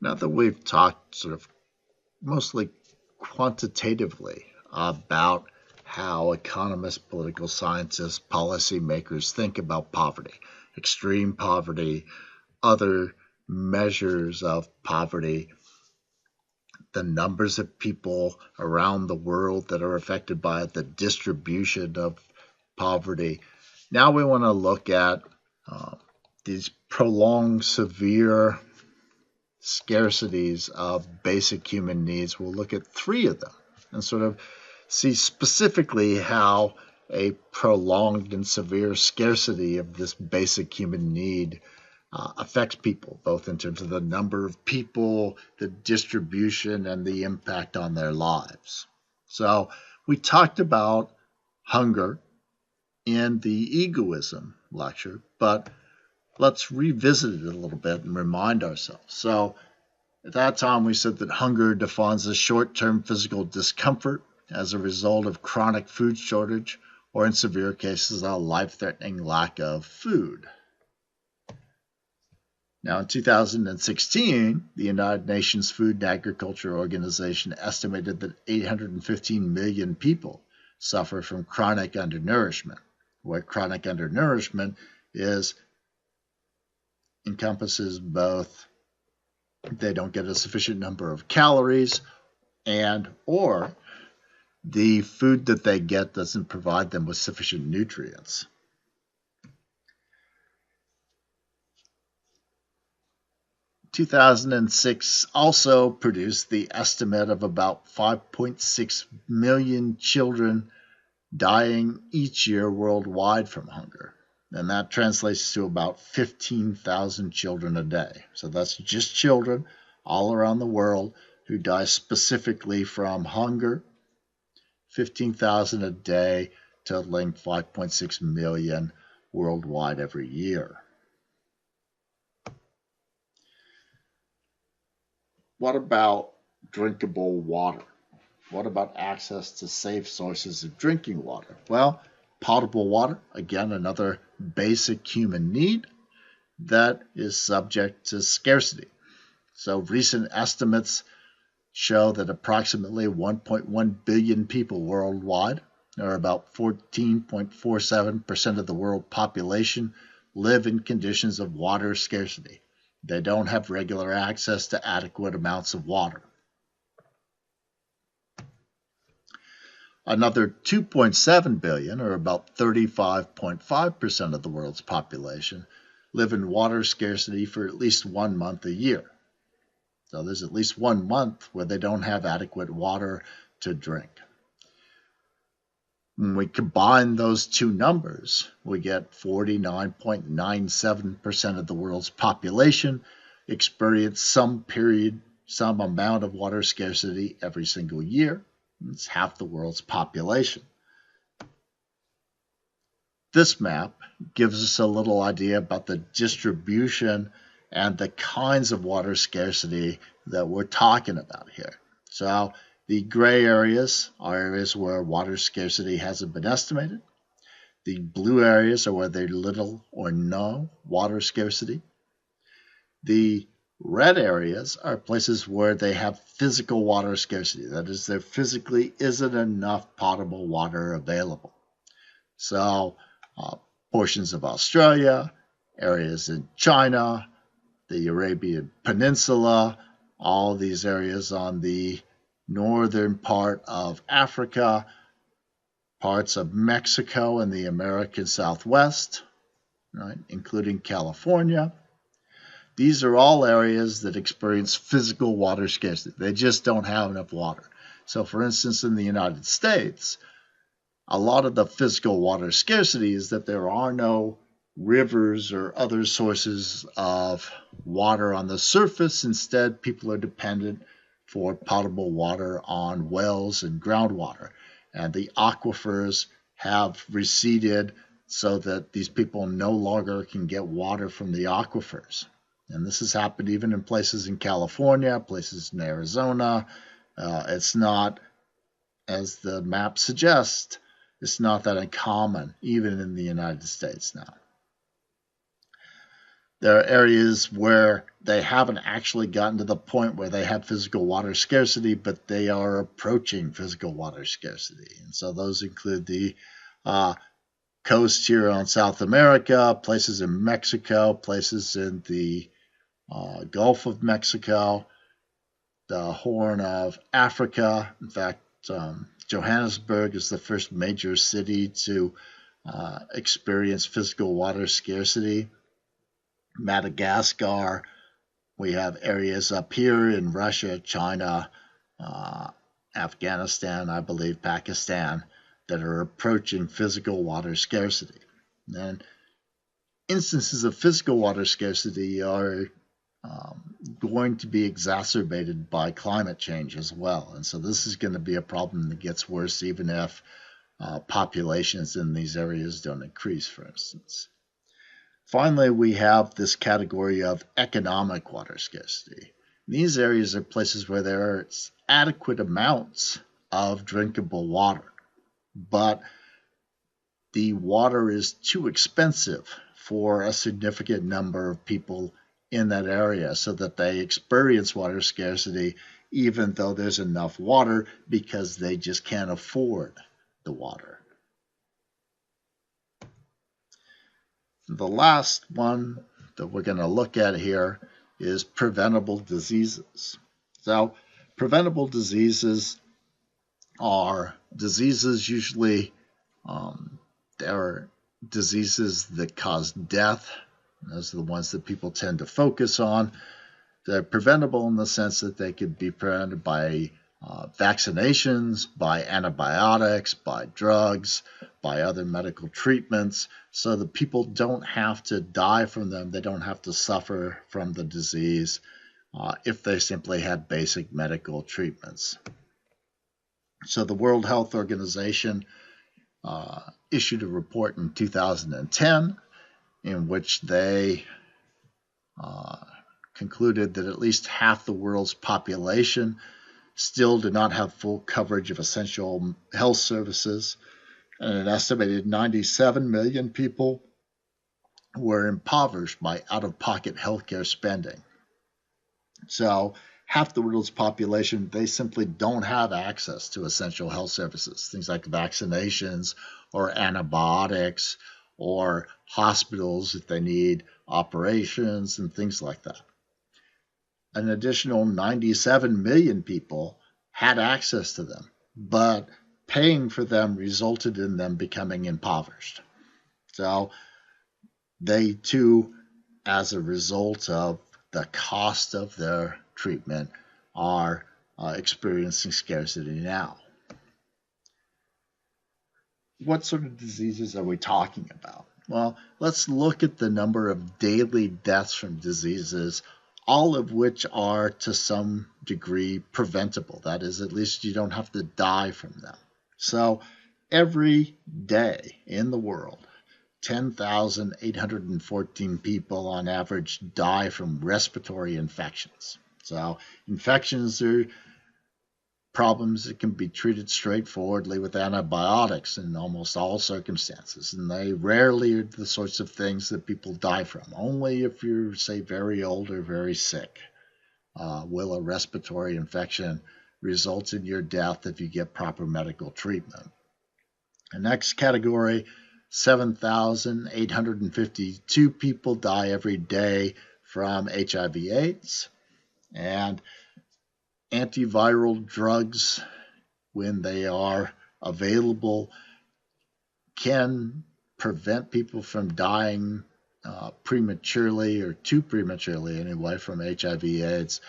Now that we've talked sort of mostly quantitatively about how economists, political scientists, policymakers think about poverty, extreme poverty, other measures of poverty, the numbers of people around the world that are affected by it, the distribution of poverty. Now we want to look at uh, these prolonged, severe scarcities of basic human needs. We'll look at three of them and sort of see specifically how a prolonged and severe scarcity of this basic human need affects people, both in terms of the number of people, the distribution, and the impact on their lives. So we talked about hunger in the egoism lecture, but let's revisit it a little bit and remind ourselves. So at that time, we said that hunger defines a short-term physical discomfort as a result of chronic food shortage, or in severe cases, a life-threatening lack of food. Now, in 2016, the United Nations Food and Agriculture Organization estimated that 815 million people suffer from chronic undernourishment, where chronic undernourishment encompasses both they don't get a sufficient number of calories and or the food that they get doesn't provide them with sufficient nutrients. 2006 also produced the estimate of about 5.6 million children dying each year worldwide from hunger. And that translates to about 15,000 children a day. So that's just children all around the world who die specifically from hunger. 15,000 a day, totaling 5.6 million worldwide every year. What about drinkable water? What about access to safe sources of drinking water? Well, potable water, again, another basic human need that is subject to scarcity. So recent estimates show that approximately 1.1 billion people worldwide, or about 14.47% of the world population, live in conditions of water scarcity. They don't have regular access to adequate amounts of water. Another 2.7 billion, or about 35.5% of the world's population, live in water scarcity for at least 1 month a year. So there's at least 1 month where they don't have adequate water to drink. When we combine those two numbers, we get 49.97% of the world's population experience some amount of water scarcity every single year. It's half the world's population. This map gives us a little idea about the distribution and the kinds of water scarcity that we're talking about here. So the gray areas are areas where water scarcity hasn't been estimated. The blue areas are where there's little or no water scarcity. The red areas are places where they have physical water scarcity. That is, there physically isn't enough potable water available. So portions of Australia, areas in China, the Arabian Peninsula, all these areas on the northern part of Africa, parts of Mexico and the American Southwest, right, including California. These are all areas that experience physical water scarcity. They just don't have enough water. So for instance, in the United States, a lot of the physical water scarcity is that there are no rivers or other sources of water on the surface. Instead, people are dependent for potable water on wells and groundwater. And the aquifers have receded so that these people no longer can get water from the aquifers. And this has happened even in places in California, places in Arizona. It's not, as the map suggests, it's not that uncommon, even in the United States now. There are areas where they haven't actually gotten to the point where they have physical water scarcity, but they are approaching physical water scarcity. And so those include the coast here on South America, places in Mexico, places in the Gulf of Mexico, the Horn of Africa. In fact, Johannesburg is the first major city to experience physical water scarcity. Madagascar, we have areas up here in Russia, China, Afghanistan, I believe Pakistan, that are approaching physical water scarcity. And instances of physical water scarcity are going to be exacerbated by climate change as well. And so this is going to be a problem that gets worse even if populations in these areas don't increase, for instance. Finally, we have this category of economic water scarcity. These areas are places where there are adequate amounts of drinkable water, but the water is too expensive for a significant number of people in that area so that they experience water scarcity even though there's enough water because they just can't afford the water. The last one that we're going to look at here is preventable diseases. So preventable diseases are diseases usually there are diseases that cause death. Those are the ones that people tend to focus on. They're preventable in the sense that they could be prevented by vaccinations, by antibiotics, by drugs, by other medical treatments, so that people don't have to die from them. They don't have to suffer from the disease if they simply had basic medical treatments. So the World Health Organization issued a report in 2010 in which they concluded that at least half the world's population still do not have full coverage of essential health services, and an estimated 97 million people were impoverished by out-of-pocket healthcare spending. So half the world's population, they simply don't have access to essential health services, things like vaccinations or antibiotics or hospitals if they need operations and things like that. An additional 97 million people had access to them, but paying for them resulted in them becoming impoverished. So they too, as a result of the cost of their treatment, are experiencing scarcity now. What sort of diseases are we talking about? Well, let's look at the number of daily deaths from diseases, all of which are to some degree preventable. That is, at least you don't have to die from them. So every day in the world, 10,814 people on average die from respiratory infections. So infections are problems that can be treated straightforwardly with antibiotics in almost all circumstances, and they rarely are the sorts of things that people die from. Only if you're, say, very old or very sick will a respiratory infection result in your death if you get proper medical treatment. The next category, 7,852 people die every day from HIV/AIDS, and antiviral drugs, when they are available, can prevent people from dying prematurely or too prematurely anyway from HIV/AIDS,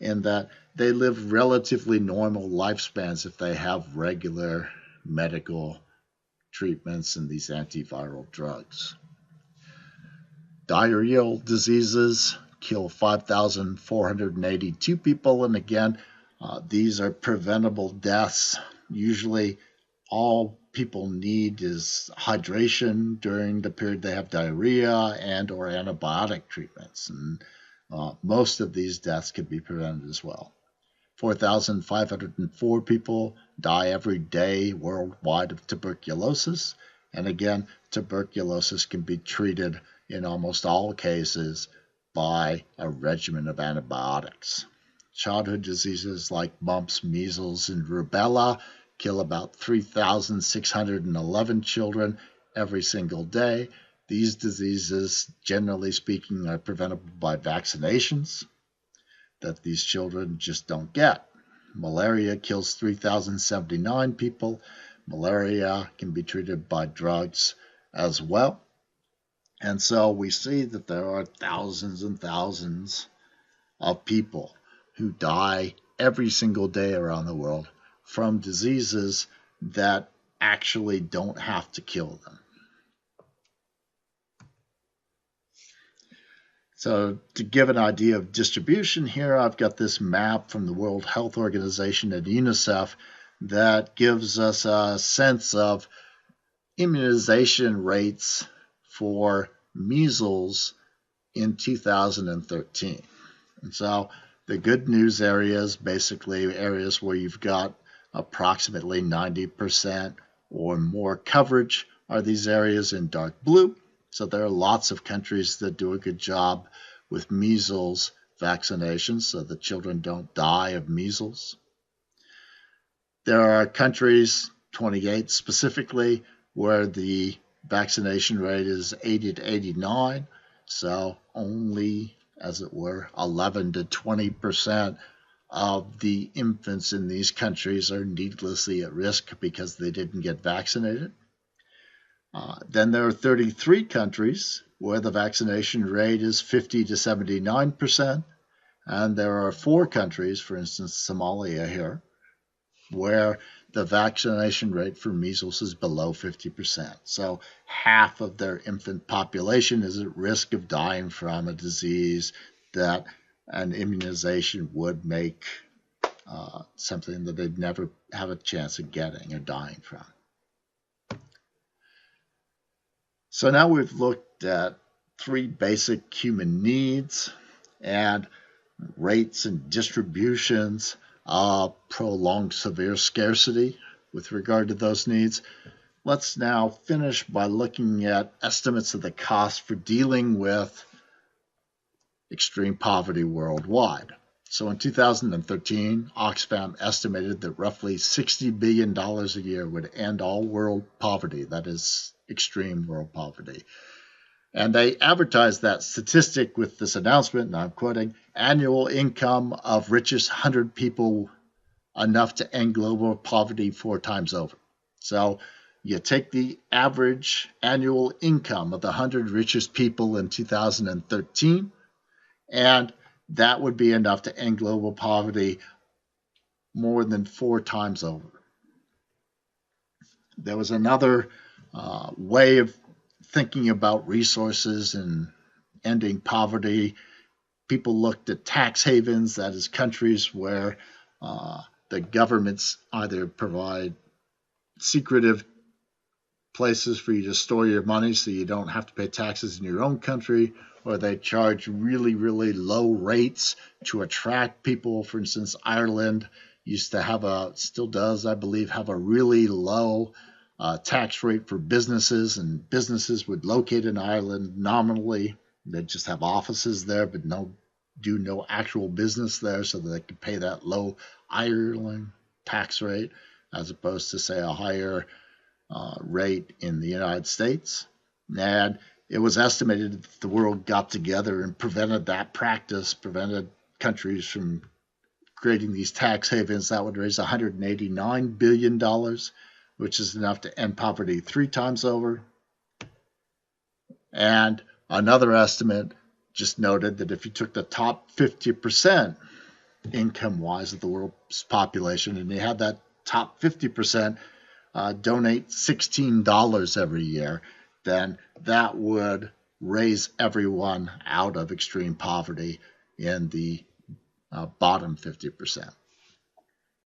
in that they live relatively normal lifespans if they have regular medical treatments and these antiviral drugs. Diarrheal diseases kill 5,482 people, and again, these are preventable deaths. Usually all people need is hydration during the period they have diarrhea and or antibiotic treatments, and most of these deaths can be prevented as well. 4,504 people die every day worldwide of tuberculosis, and again, tuberculosis can be treated in almost all cases by a regimen of antibiotics. Childhood diseases like mumps, measles, and rubella kill about 3,611 children every single day. These diseases, generally speaking, are preventable by vaccinations that these children just don't get. Malaria kills 3,079 people. Malaria can be treated by drugs as well. And so we see that there are thousands and thousands of people who die every single day around the world from diseases that actually don't have to kill them. So to give an idea of distribution here, I've got this map from the World Health Organization and UNICEF that gives us a sense of immunization rates for measles in 2013. And so the good news areas, basically areas where you've got approximately 90% or more coverage, are these areas in dark blue. So there are lots of countries that do a good job with measles vaccinations so that children don't die of measles. There are countries, 28 specifically, where the vaccination rate is 80 to 89, so only, as it were, 11 to 20% of the infants in these countries are needlessly at risk because they didn't get vaccinated. Then there are 33 countries where the vaccination rate is 50 to 79%, and there are 4 countries, for instance, Somalia here, where the vaccination rate for measles is below 50%. So half of their infant population is at risk of dying from a disease that an immunization would make something that they'd never have a chance of getting or dying from. So now we've looked at 3 basic human needs and rates and distributions of prolonged severe scarcity with regard to those needs. Let's now finish by looking at estimates of the cost for dealing with extreme poverty worldwide. So in 2013, Oxfam estimated that roughly $60 billion a year would end all world poverty, that is, extreme world poverty. And they advertised that statistic with this announcement, and I'm quoting, annual income of richest 100 people enough to end global poverty 4 times over. So you take the average annual income of the 100 richest people in 2013, and that would be enough to end global poverty more than 4 times over. There was another way of thinking about resources and ending poverty. People looked at tax havens, that is, countries where the governments either provide secretive places for you to store your money so you don't have to pay taxes in your own country, or they charge really, really low rates to attract people. For instance, Ireland used to still does, I believe, have a really low tax rate for businesses, and businesses would locate in Ireland nominally. They'd just have offices there, but do no actual business there, so that they could pay that low Ireland tax rate, as opposed to, say, a higher rate in the United States. And it was estimated that the world got together and prevented that practice, prevented countries from creating these tax havens. That would raise $189 billion, which is enough to end poverty 3 times over. And another estimate just noted that if you took the top 50% income-wise of the world's population, and you had that top 50% donate $16 every year, then that would raise everyone out of extreme poverty in the bottom 50%.